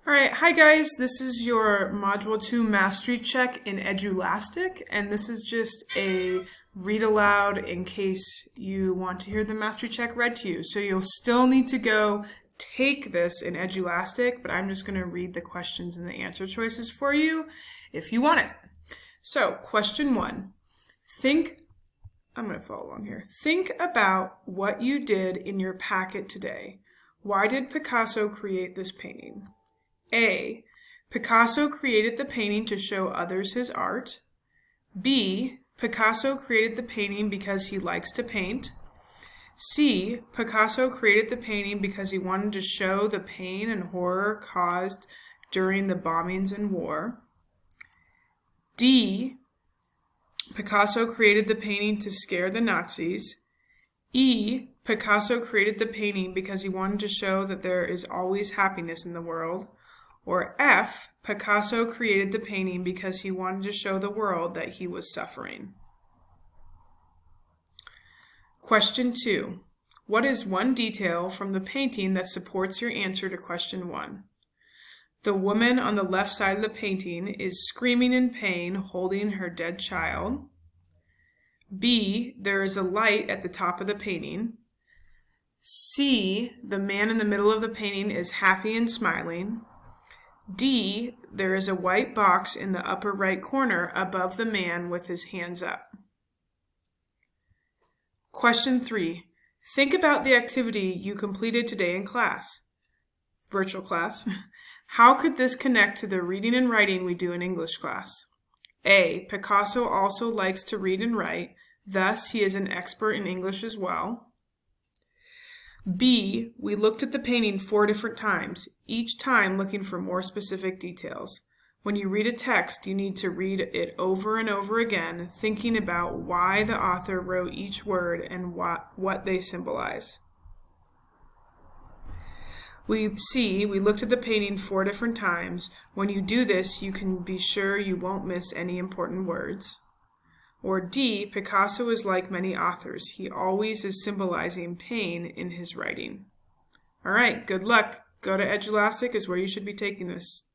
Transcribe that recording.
All right, hi guys, this is your Module 2 Mastery Check in Edulastic, and this is just a read aloud in case you want to hear the Mastery Check read to you. So you'll still need to go take this in Edulastic, but I'm just going to read the questions and the answer choices for you if you want it. So, question 1. I'm going to follow along here. Think about what you did in your packet today. Why did Picasso create this painting? A. Picasso created the painting to show others his art. B. Picasso created the painting because he likes to paint. C. Picasso created the painting because he wanted to show the pain and horror caused during the bombings and war. D. Picasso created the painting to scare the Nazis. E. Picasso created the painting because he wanted to show that there is always happiness in the world. Or F, Picasso created the painting because he wanted to show the world that he was suffering. Question 2. What is one detail from the painting that supports your answer to question 1? The woman on the left side of the painting is screaming in pain, holding her dead child. B, there is a light at the top of the painting. C, the man in the middle of the painting is happy and smiling. D, there is a white box in the upper right corner above the man with his hands up. Question 3. Think about the activity you completed today in class. Virtual class. How could this connect to the reading and writing we do in English class? A, Picasso also likes to read and write, thus he is an expert in English as well. B, we looked at the painting 4 different times, each time looking for more specific details. When you read a text, you need to read it over and over again, thinking about why the author wrote each word and what they symbolize. We looked at the painting 4 different times. When you do this, you can be sure you won't miss any important words. Or D, Picasso is like many authors. He always is symbolizing pain in his writing. All right, good luck. Go to Edulastic is where you should be taking this.